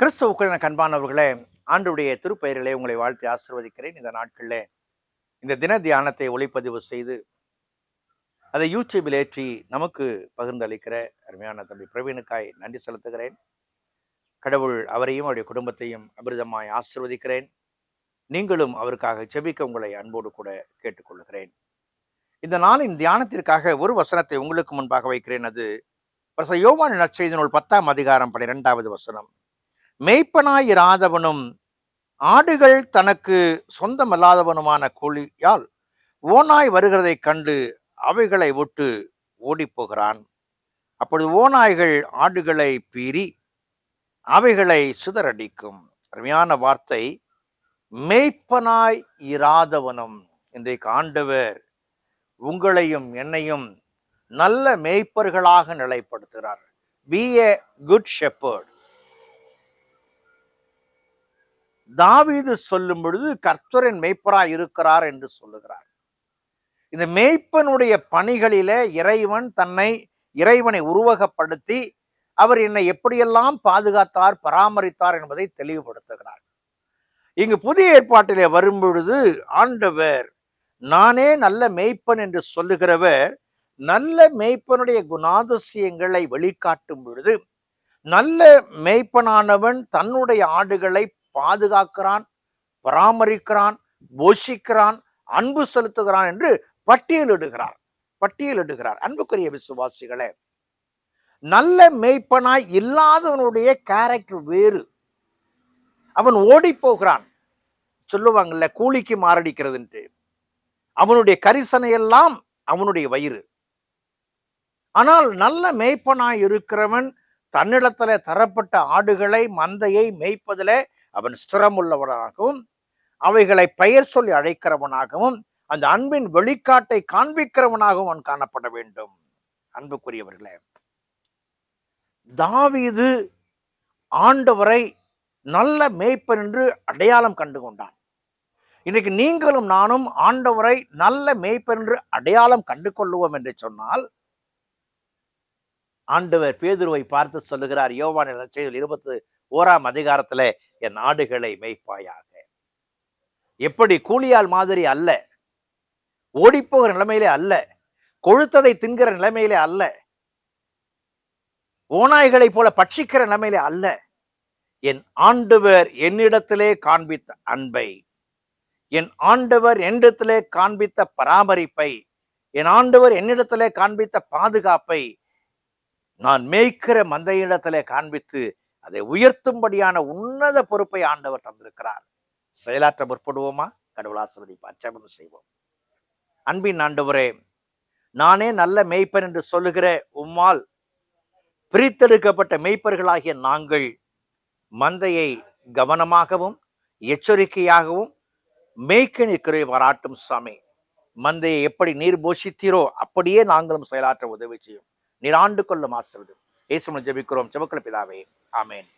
கிறிஸ்துவுக்குள் என கண்பானவர்களே, ஆண்டவருடைய திருப்பெயரிலே உங்களை வாழ்த்தி ஆசீர்வதிக்கிறேன். இந்த நாட்களில் இந்த தின தியானத்தை ஒளிப்பதிவு செய்து அதை யூடியூபில் ஏற்றி நமக்கு பகிர்ந்தளிக்கிற அருமையான தம்பி பிரவீனுக்காய் நன்றி செலுத்துகிறேன். கடவுள் அவரையும் அவருடைய குடும்பத்தையும் அபிரிதமாய் ஆசீர்வதிக்கிறேன். நீங்களும் அவருக்காக ஜெபிக்க உங்களை அன்போடு கூட கேட்டுக்கொள்கிறேன். இந்த நாளின் தியானத்திற்காக ஒரு வசனத்தை உங்களுக்கு முன்பாக வைக்கிறேன். அது யோவான் நற்செய்தி நூல் 10ஆம் அதிகாரம் 12வது வசனம். மேய்ப்பனாயிராதவனும் ஆடுகள் தனக்கு சொந்தமல்லாதவனுமான கூலியால் ஓநாய் வருகிறதைக் கண்டு அவைகளை விட்டு ஓடி போகிறான். அப்பொழுது ஓநாய்கள் ஆடுகளை பீறி அவைகளை சிதறடிக்கும். அருமையான வார்த்தை, மேய்ப்பனாய் இராதவனும். இன்றைக்கு ஆண்டவர் உங்களையும் என்னையும் நல்ல மேய்ப்பர்களாக நிலைப்படுத்துகிறார். Be a good shepherd. தாவீது சொல்லும் பொழுது கர்த்தரின் மேய்ப்பராய் இருக்கிறார் என்று சொல்லுகிறார். இந்த மேய்ப்பனுடைய பணிகளிலே இறைவனை உருவகப்படுத்தி அவர் என்னை எப்படியெல்லாம் பாதுகாத்தார், பராமரித்தார் என்பதை தெளிவுபடுத்துகிறார். இங்கு புதிய ஏற்பாட்டிலே வரும் பொழுது ஆண்டவர் நானே நல்ல மேய்ப்பன் என்று சொல்லுகிறவர் நல்ல மேய்ப்பனுடைய குணாதிசயங்களை வெளிக்காட்டும் பொழுது, நல்ல மேய்ப்பனானவன் தன்னுடைய ஆடுகளை பாதுகாக்கிறான், பராமரிக்கிறான், போஷிக்கிறான், அன்பு செலுத்துகிறான் என்று பட்டியலிடுகிறார். அன்புக்குரிய விசுவாசிகளே, நல்ல மேய்ப்பனாய் இல்லாதவனுடைய கேரக்டர் வேறு. அவன் ஓடி போகிறான், சொல்லுவாங்கல்ல கூலிக்கு மாரடிக்கிறதுன்ட்டு. அவனுடைய கரிசனை எல்லாம் அவனுடைய வயிறு. ஆனால் நல்ல மேய்ப்பனாய் இருக்கிறவன் தன்னிடத்துல தரப்பட்ட ஆடுகளை மந்தையை மேய்ப்பதிலே அவன் ஸ்திரமுள்ளவனாகவும் அவைகளை பெயர் சொல்லி அழைக்கிறவனாகவும் அந்த அன்பின் வெளிக்காட்டை காண்பிக்கிறவனாகவும் அவன் காணப்பட வேண்டும். அன்புக்குரியவர்களே, தாவீது ஆண்டவரை நல்ல மேய்ப்பன் என்று அடையாளம் கண்டு கொண்டான். இன்னைக்கு நீங்களும் நானும் ஆண்டவரை நல்ல மேய்ப்பன் என்று அடையாளம் கண்டு கொள்ளுவோம் என்று சொன்னால், ஆண்டவர் பேதுருவை பார்த்து சொல்லுகிறார், யோவான் நற்செய்தி 21ஆம் அதிகாரத்துல, என் ஆடுகளை மேய்ப்பாயாக. எப்படி கூலியால் மாதிரி அல்ல, ஓடிப்போகிற நிலைமையிலே அல்ல, கொழுத்ததை தின்கிற நிலைமையிலே அல்ல, ஓநாய்களை போல பட்சிக்கிற நிலைமையிலே அல்ல. என் ஆண்டவர் என்னிடத்திலே காண்பித்த அன்பை, என் ஆண்டவர் என்னிடத்திலே காண்பித்த பராமரிப்பை, என் ஆண்டவர் என்னிடத்திலே காண்பித்த பாதுகாப்பை நான் மேய்க்கிற மந்தையிடத்திலே காண்பித்து அதை உயர்த்தும்படியான உன்னத பொறுப்பை ஆண்டவர் தந்திருக்கிறார். செயலாற்ற முற்படுவோமா? கடவுள் ஆசீர்வதிப்பார். ஜெபம் செய்வோம். அன்பின் ஆண்டவரே, நானே நல்ல மேய்ப்பன் என்று சொல்லுகிற உம்மால் பிரித்தெடுக்கப்பட்ட மேய்ப்பர்களாகிய நாங்கள் மந்தையை கவனமாகவும் எச்சரிக்கையாகவும் மேய்க்க நிற்கிற பாராட்டும் சாமி. மந்தையை எப்படி நீர் போஷித்தீரோ அப்படியே நாங்களும் செயலாற்ற உதவி செய்யும். நீர் ஆண்டு கொள்ளும் ஆசீர்வதியும். இயேசுவில் ஜெபிக்கிறோம் ஜெபக்குள்ள பிதாவே, ஆமென்.